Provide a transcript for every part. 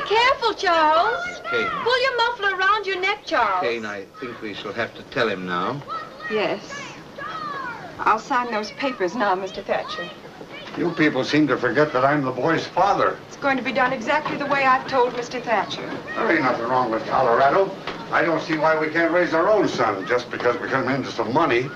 careful, Charles. Kane. Pull your muffler around your neck, Charles. Kane, I think we shall have to tell him now. Yes. I'll sign those papers now, Mr. Thatcher. You people seem to forget that I'm the boy's father. It's going to be done exactly the way I've told Mr. Thatcher. There ain't nothing wrong with Colorado. I don't see why we can't raise our own son just because we come into some money.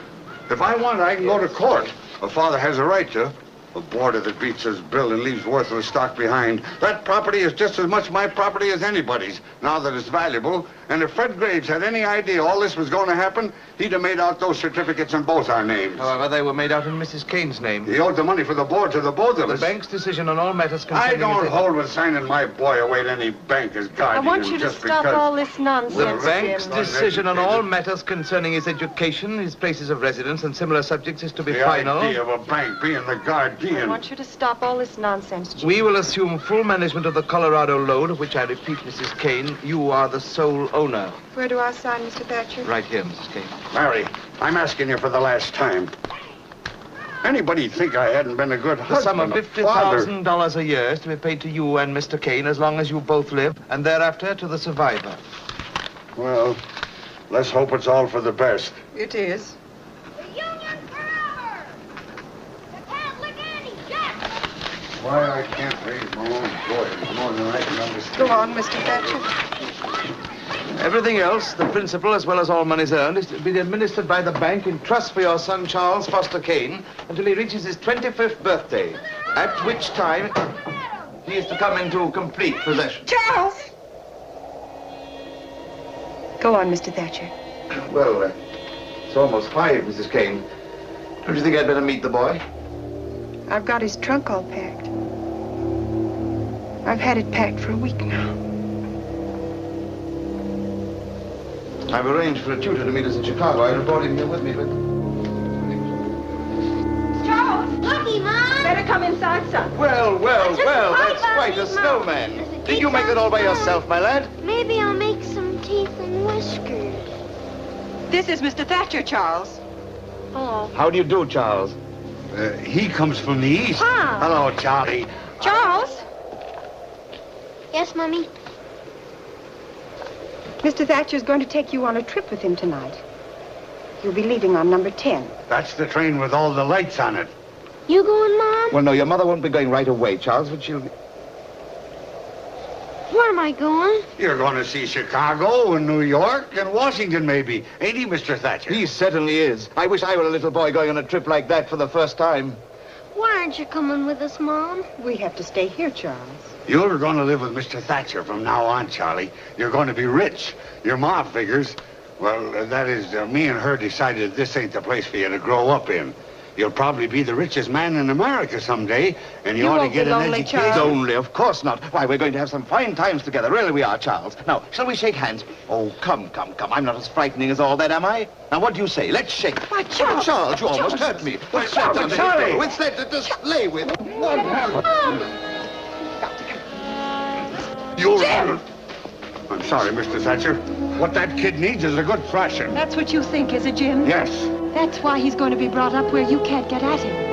If I want, I can go to court. A father has a right to. A boarder that beats his bill and leaves worthless stock behind. That property is just as much my property as anybody's, now that it's valuable. And if Fred Graves had any idea all this was going to happen, he'd have made out those certificates in both our names. However, they were made out in Mrs. Kane's name. He owed the money for the board to the both of us. The bank's decision on all matters I concerning... don't hold with signing my boy away to any bank as guardian. I want you to just stop because... all this nonsense, The bank's Jim. decision on all matters concerning his education, his places of residence, and similar subjects is to be The final. idea of a bank being the guardian. I want you to stop all this nonsense, Jim. We will assume full management of the Colorado load, of which I repeat, Mrs. Kane, you are the sole owner. Where do I sign, Mr. Thatcher? Right here, Mrs. Kane. Mary, I'm asking you for the last time. Anybody'd think I hadn't been a good The husband, sum of $50,000 a year is to be paid to you and Mr. Kane as long as you both live, and thereafter to the survivor. Well, let's hope it's all for the best. It is. The Union forever! The Catholic anti-Jack! Why I can't raise my own boy is more than I can understand. Go on, Mr. Thatcher. Everything else, the principal as well as all monies earned, is to be administered by the bank in trust for your son, Charles Foster Kane, until he reaches his 25th birthday, at which time he is to come into complete possession. Charles! Go on, Mr. Thatcher. Well, it's almost 5, Mrs. Kane. Don't you think I'd better meet the boy? I've got his trunk all packed. I've had it packed for a week now. I've arranged for a tutor to meet us in Chicago. I brought him here with me, but... Charles! Lucky, Mom! Better come inside, son. Well, Just that's about quite me, a Mom. snowman. There's a Did cake you make it all by on the yourself, my lad? Maybe I'll make some teeth and whiskers. This is Mr. Thatcher, Charles. Oh. How do you do, Charles? He comes from the east. Pop. Hello, Charlie. Charles! Yes, Mommy? Mr. Thatcher's going to take you on a trip with him tonight. You'll be leaving on number 10. That's the train with all the lights on it. You going, Mom? Well, no, your mother won't be going right away, Charles, but she'll... Where am I going? You're going to see Chicago and New York and Washington, maybe. Ain't he, Mr. Thatcher? He certainly is. I wish I were a little boy going on a trip like that for the first time. Why aren't you coming with us, Mom? We have to stay here, Charles. You're going to live with Mr. Thatcher from now on, Charlie. You're going to be rich. Your ma figures. Well, that is, me and her decided this ain't the place for you to grow up in. You'll probably be the richest man in America someday, and you ought to won't get be an lonely, education. Charles. Lonely, of course not. Why, we're going to have some fine times together. Really we are, Charles. Now, shall we shake hands? Oh, come. I'm not as frightening as all that, am I? Now, what do you say? Let's shake. Why, Charles! Charles, you almost hurt me. What's that? Charlie! What's that to slay with? You're... I'm sorry, Mr. Thatcher. What that kid needs is a good thrashing. That's what you think, is it, Jim? Yes. That's why he's going to be brought up where you can't get at him.